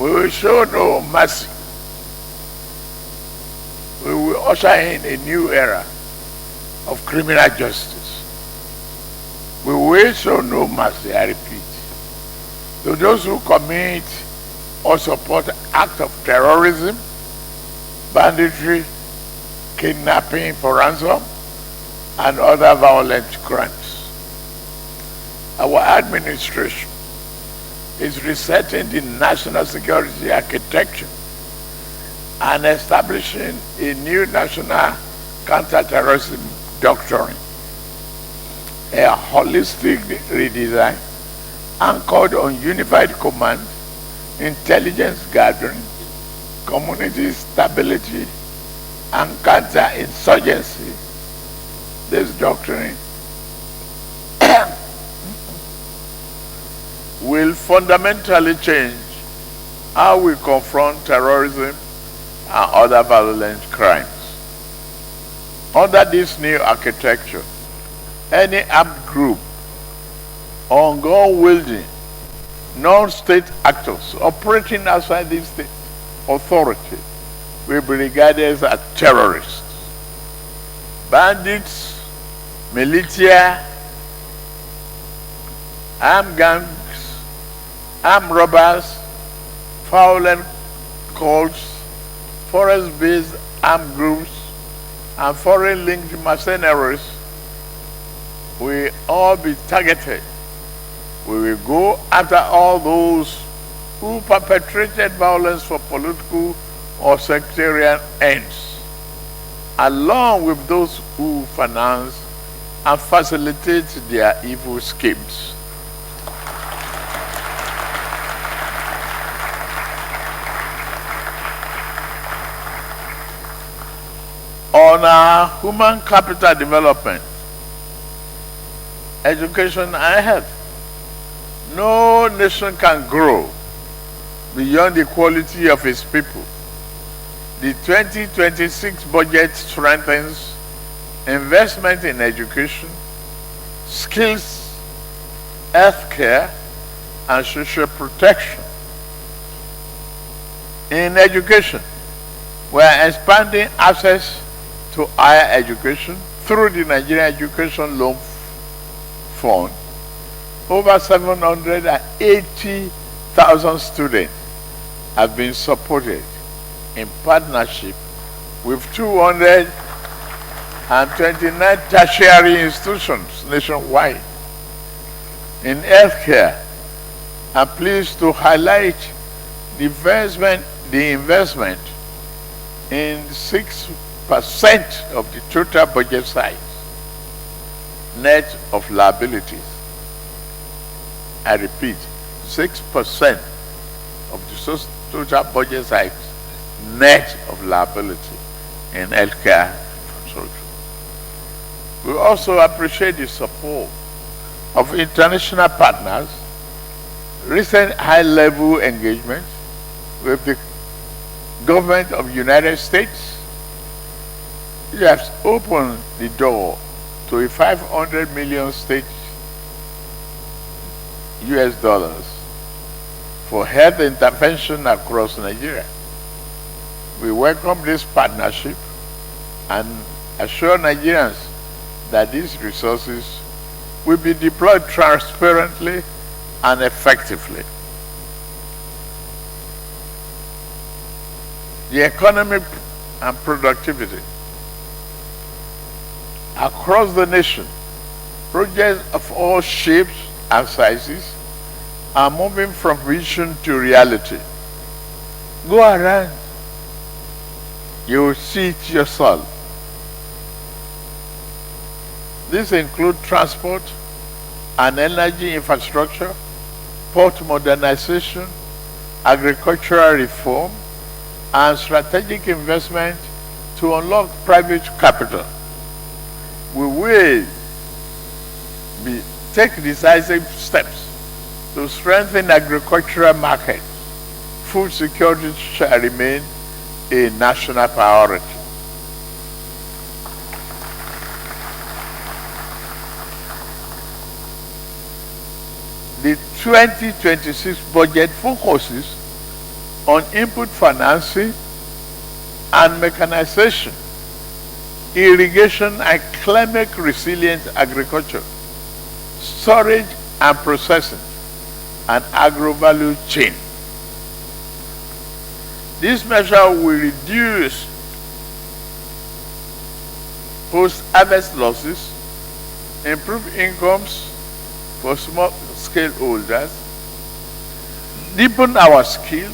We will show no mercy. We will usher in a new era of criminal justice. We will show no mercy, I repeat, to those who commit or support acts of terrorism, banditry, kidnapping for ransom, and other violent crimes. Our administration is resetting the national security architecture and establishing a new national counter-terrorism doctrine, a holistic redesign anchored on unified command, intelligence gathering, community stability, and counter-insurgency. This doctrine will fundamentally change how we confront terrorism and other violent crimes. Under this new architecture, any armed group or gun-wielding non-state actors operating outside the state authority will be regarded as terrorists. Bandits, militia, armed gangs, armed robbers, violent cults, forest-based armed groups, and foreign-linked mercenaries will all be targeted. We will go after all those who perpetrated violence for political or sectarian ends, along with those who finance and facilitate their evil schemes. On our human capital development, education and health, no nation can grow beyond the quality of its people. The 2026 budget strengthens investment in education, skills, healthcare, and social protection. In education, we are expanding access to higher education through the Nigerian Education Loan Fund. Over 780,000 students have been supported in partnership with 229 tertiary institutions nationwide. In healthcare, I'm pleased to highlight the investment in 6% of the total budget size, net of liabilities. I repeat, 6% of the total budget size, net of liability in healthcare consortium. We also appreciate the support of international partners. Recent high-level engagement with the government of the United States has opened the door to a $500 million US dollars for health intervention across Nigeria. We welcome this partnership and assure Nigerians that these resources will be deployed transparently and effectively. The economic and productivity. Across the nation, projects of all shapes and sizes are moving from vision to reality. Go around, you will see it yourself. These include transport and energy infrastructure, port modernization, agricultural reform, and strategic investment to unlock private capital. We will take decisive steps to strengthen agricultural markets. Food security shall remain a national priority. The 2026 budget focuses on input financing and mechanization, irrigation and climate resilient agriculture, storage and processing, and agro-value chain. This measure will reduce post-harvest losses, improve incomes for small-scale holders, deepen our skill,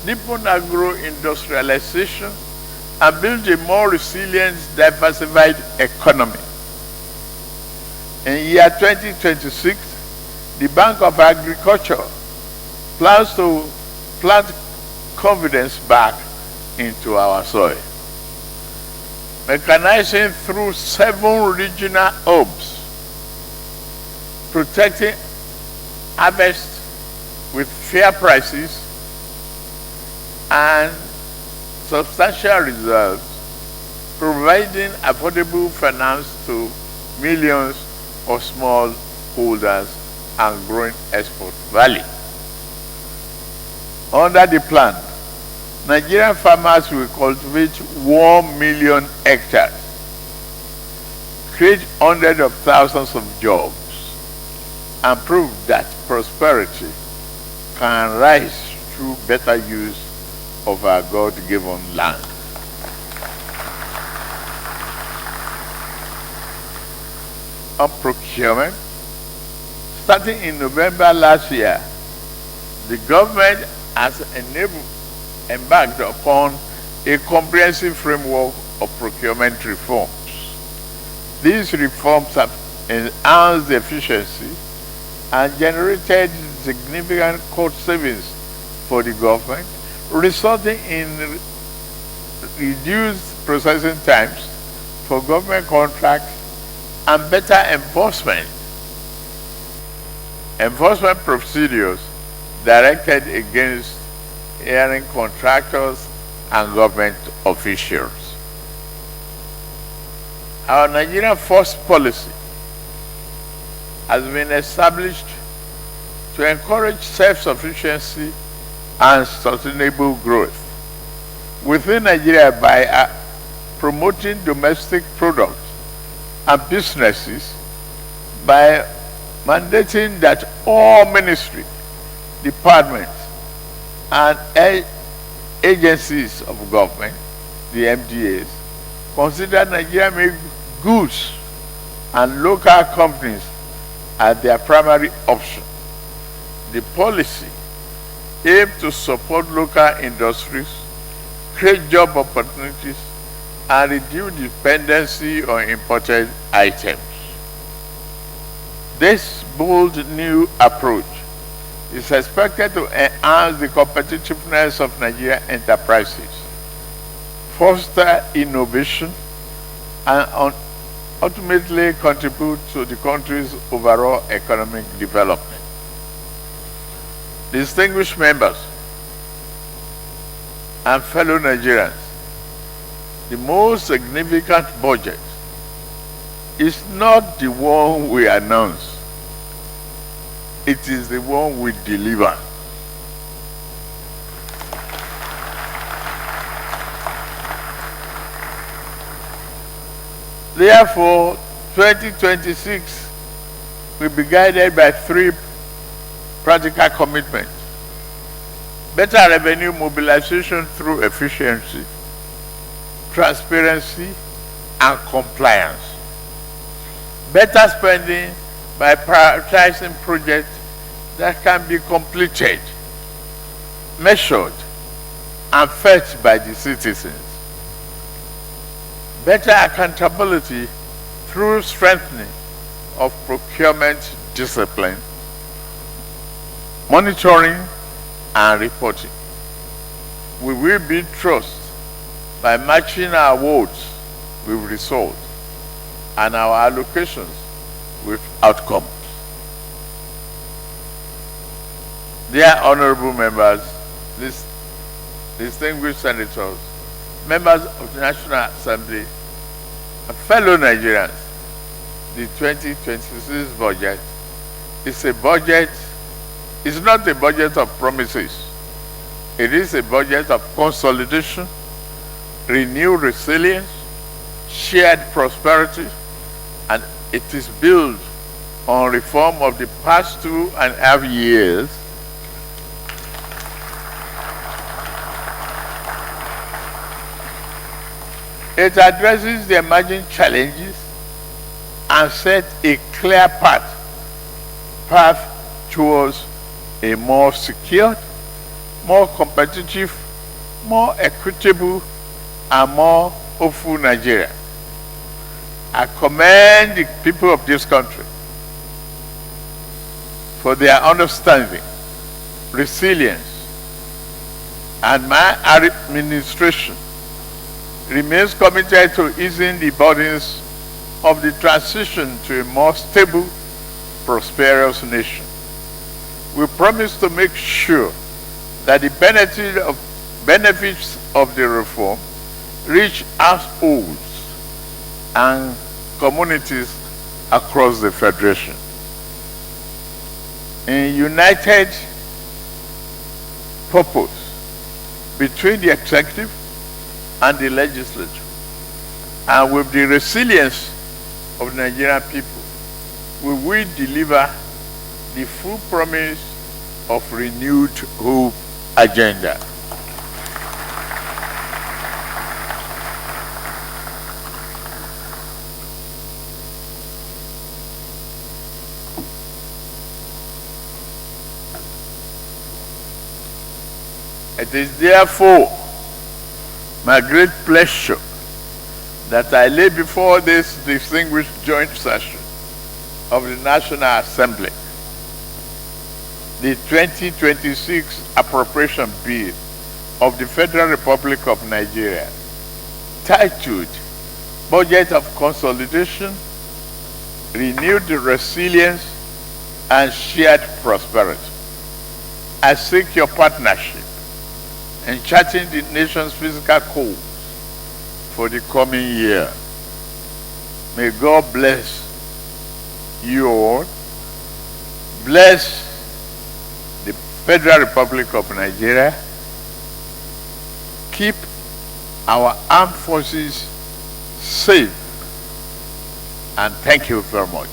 deepen agro-industrialization, and build a more resilient, diversified economy. In year 2026, the Bank of Agriculture plans to plant confidence back into our soil. Mechanizing through 7 regional hubs, protecting harvest with fair prices and substantial reserves, providing affordable finance to millions of small holders and growing export value. Under the plan, Nigerian farmers will cultivate 1 million hectares, create hundreds of thousands of jobs, and prove that prosperity can rise through better use of our God-given land. On procurement, starting in November last year, the government has embarked upon a comprehensive framework of procurement reforms. These reforms have enhanced efficiency and generated significant cost savings for the government, resulting in reduced processing times for government contracts and better enforcement procedures directed against erring contractors and government officials. Our Nigerian First policy has been established to encourage self-sufficiency and sustainable growth within Nigeria by promoting domestic products and businesses, by mandating that all ministries, departments, and agencies of government, the MDAs, consider Nigeria-made goods and local companies as their primary option. The policy aims to support local industries, create job opportunities, and reduce dependency on imported items. This bold new approach is expected to enhance the competitiveness of Nigerian enterprises, foster innovation, and ultimately contribute to the country's overall economic development. Distinguished members and fellow Nigerians, the most significant budget is not the one we announce, it is the one we deliver. Therefore, 2026 will be guided by 3 practical commitments: better revenue mobilization through efficiency, transparency, and compliance; better spending by prioritizing projects that can be completed, measured, and felt by the citizens; better accountability through strengthening of procurement discipline, monitoring, and reporting. We will build trust by matching our votes with results and our allocations with outcomes. Dear honorable members, distinguished senators, members of the National Assembly, and fellow Nigerians, the 2026 budget is not a budget of promises, It is a budget of consolidation, renewed resilience, shared prosperity, and it is built on reform of the past 2.5 years. It addresses the emerging challenges and sets a clear path towards a more secure, more competitive, more equitable, and more hopeful Nigeria. I commend the people of this country for their understanding, resilience, and my administration remains committed to easing the burdens of the transition to a more stable, prosperous nation. We promise to make sure that the benefits of the reform reach households and communities across the Federation. In united purpose between the executive and the legislature, and with the resilience of the Nigerian people, we will deliver the full promise of renewed hope agenda. It is therefore my great pleasure that I lay before this distinguished joint session of the National Assembly the 2026 Appropriation Bill of the Federal Republic of Nigeria, titled Budget of Consolidation, Renewed Resilience, and Shared Prosperity. I seek your partnership in charting the nation's fiscal course for the coming year. May God bless you all, bless the Federal Republic of Nigeria, keep our armed forces safe, and thank you very much.